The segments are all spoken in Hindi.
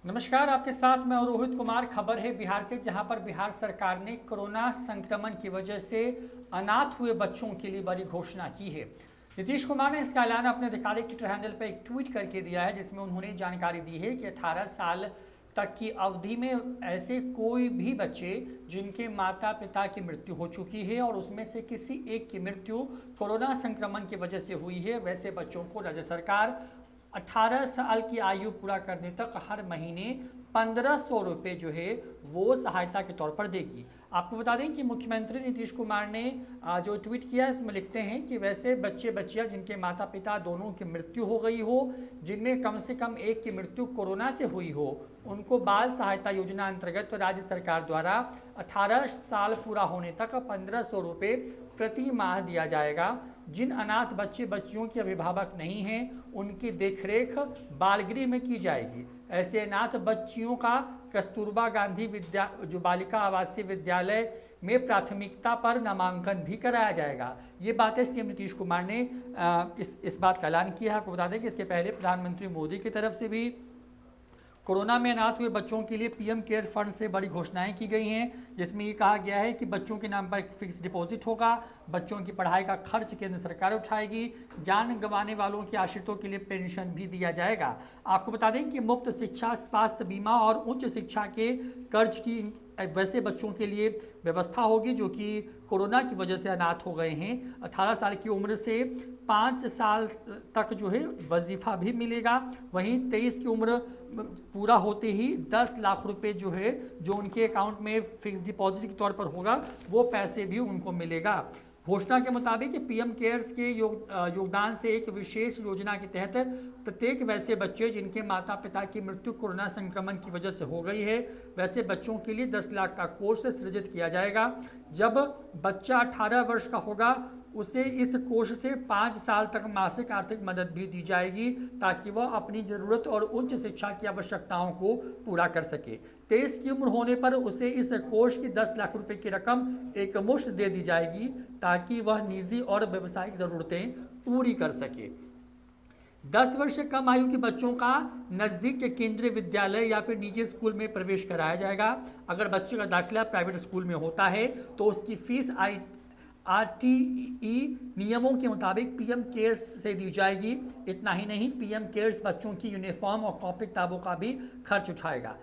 नमस्कार, आपके साथ मैं हूं रोहित कुमार। खबर है बिहार से, जहां पर बिहार सरकार ने कोरोना संक्रमण की वजह से अनाथ हुए बच्चों के लिए बड़ी घोषणा की है। नीतीश कुमार ने इसका ऐलान अपने आधिकारिक ट्विटर हैंडल पर एक ट्वीट करके दिया है, जिसमें उन्होंने जानकारी दी है कि 18 साल तक की अवधि में ऐसे कोई भी बच्चे जिनके माता पिता की मृत्यु हो चुकी है और उसमें से किसी एक की मृत्यु कोरोना संक्रमण की वजह से हुई है, वैसे बच्चों को राज्य सरकार 18 साल की आयु पूरा करने तक हर महीने 1500 रुपये जो है वो सहायता के तौर पर देगी। आपको बता दें कि मुख्यमंत्री नीतीश कुमार ने जो ट्वीट किया इसमें लिखते हैं कि वैसे बच्चे बच्चियां जिनके माता पिता दोनों की मृत्यु हो गई हो, जिनमें कम से कम एक की मृत्यु कोरोना से हुई हो, उनको बाल सहायता योजना अंतर्गत राज्य सरकार द्वारा 18 साल पूरा होने तक 1500 रुपये प्रति माह दिया जाएगा। जिन अनाथ बच्चे बच्चियों के अभिभावक नहीं हैं, उनकी देखरेख बालगृह में की जाएगी। ऐसे अनाथ बच्चियों का कस्तूरबा गांधी जो बालिका आवासीय विद्यालय में प्राथमिकता पर नामांकन भी कराया जाएगा। ये बातें सीएम नीतीश कुमार ने इस बात का ऐलान किया है। आपको बता दें कि इसके पहले प्रधानमंत्री मोदी की तरफ से भी कोरोना में अनाथ हुए बच्चों के लिए पीएम केयर फंड से बड़ी घोषणाएं की गई हैं, जिसमें ये कहा गया है कि बच्चों के नाम पर एक फिक्स डिपॉजिट होगा, बच्चों की पढ़ाई का खर्च केंद्र सरकार उठाएगी, जान गंवाने वालों के आश्रितों के लिए पेंशन भी दिया जाएगा। आपको बता दें कि मुफ्त शिक्षा, स्वास्थ्य बीमा और उच्च शिक्षा के कर्ज की वैसे बच्चों के लिए व्यवस्था होगी जो कि कोरोना की वजह से अनाथ हो गए हैं। 18 साल की उम्र से 5 साल तक जो है वजीफा भी मिलेगा। वहीं 23 की उम्र पूरा होते ही 10 लाख रुपए जो है जो उनके अकाउंट में फिक्स डिपॉजिट के तौर पर होगा, वो पैसे भी उनको मिलेगा। घोषणा के मुताबिक पीएम केयर्स के योगदान से एक विशेष योजना के तहत प्रत्येक वैसे बच्चे जिनके माता पिता की मृत्यु कोरोना संक्रमण की वजह से हो गई है, वैसे बच्चों के लिए 10 लाख का कोष सृजित किया जाएगा। जब बच्चा 18 वर्ष का होगा, उसे इस कोष से 5 साल तक मासिक आर्थिक मदद भी दी जाएगी, ताकि वह अपनी ज़रूरत और उच्च शिक्षा की आवश्यकताओं को पूरा कर सके। 23 की उम्र होने पर उसे इस कोष की 10 लाख रुपए की रकम एक मुश्त दे दी जाएगी, ताकि वह निजी और व्यावसायिक ज़रूरतें पूरी कर सके। 10 वर्ष से कम आयु के बच्चों का नज़दीक के केंद्रीय विद्यालय या फिर निजी स्कूल में प्रवेश कराया जाएगा। अगर बच्चे का दाखिला प्राइवेट स्कूल में होता है तो उसकी फीस आरटीई नियमों के मुताबिक पीएम केयर्स से दी जाएगी। इतना ही नहीं, पीएम केयर्स बच्चों की यूनिफॉर्म और कॉपी किताबों का भी खर्च उठाएगा।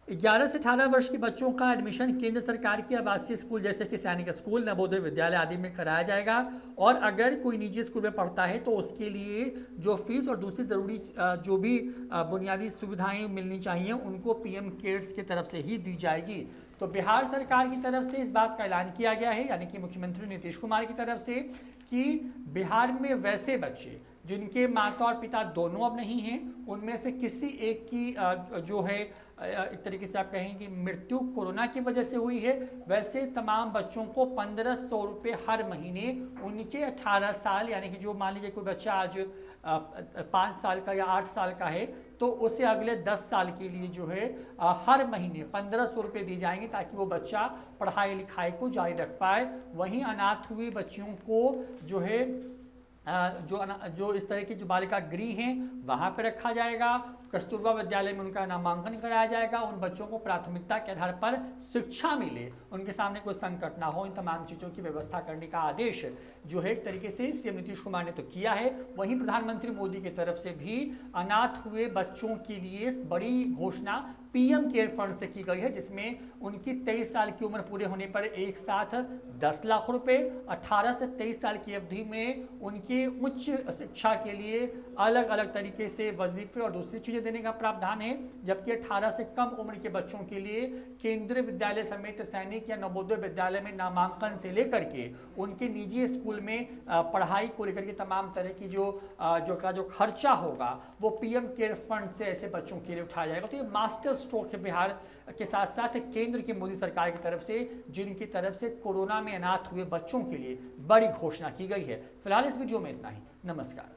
11 से 18 वर्ष के बच्चों का एडमिशन केंद्र सरकार के आवासीय स्कूल जैसे कि सैनिक स्कूल, नवोदय विद्यालय आदि में कराया जाएगा। और अगर कोई निजी स्कूल में पढ़ता है तो उसके लिए जो फीस और दूसरी ज़रूरी जो भी बुनियादी सुविधाएं मिलनी चाहिए, उनको पीएम केयर्स की तरफ से ही दी जाएगी। तो बिहार सरकार की तरफ से इस बात का ऐलान किया गया है, यानी कि मुख्यमंत्री नीतीश कुमार की तरफ से, कि बिहार में वैसे बच्चे जिनके माता और पिता दोनों अब नहीं हैं, उनमें से किसी एक की जो है एक तरीके से आप कहें कि मृत्यु कोरोना की वजह से हुई है, वैसे तमाम बच्चों को 1500 रुपये हर महीने उनके 18 साल, यानी कि जो मान लीजिए कोई बच्चा आज 5 साल का या 8 साल का है, तो उसे अगले 10 साल के लिए जो है हर महीने 1500 रुपये दिए जाएंगे, ताकि वो बच्चा पढ़ाई लिखाई को जारी रख पाए। वहीं अनाथ हुई बच्चियों को जो है जो इस तरह की जो बालिका गृह हैं वहाँ पर रखा जाएगा। कस्तूरबा विद्यालय में उनका नामांकन कराया जाएगा। उन बच्चों को प्राथमिकता के आधार पर शिक्षा मिले, उनके सामने कोई संकट ना हो, इन तमाम चीज़ों की व्यवस्था करने का आदेश जो है एक तरीके से सीएम नीतीश कुमार ने तो किया है। वहीं प्रधानमंत्री मोदी की तरफ से भी अनाथ हुए बच्चों के लिए बड़ी घोषणा पीएम केयर फंड से की गई है, जिसमें उनकी 23 साल की उम्र पूरे होने पर एक साथ 10 लाख रुपए, 18 से 23 साल की अवधि में उनकी उच्च शिक्षा के लिए अलग अलग तरीके से वजीफे और दूसरी चीज़ें देने का प्रावधान है। जबकि 18 से कम उम्र के बच्चों के लिए केंद्रीय विद्यालय समेत सैनिक या नवोदय विद्यालय में नामांकन से लेकर के उनके निजी स्कूल में पढ़ाई को लेकर के तमाम तरह की जो खर्चा होगा वो पीएम केयर फंड से ऐसे बच्चों के लिए उठाया जाएगा। तो ये मास्टर स्ट्रोक है बिहार के साथ साथ केंद्र की मोदी सरकार की तरफ से, जिनकी तरफ से कोरोना में अनाथ हुए बच्चों के लिए बड़ी घोषणा की गई है। फिलहाल इस वीडियो में इतना ही। नमस्कार।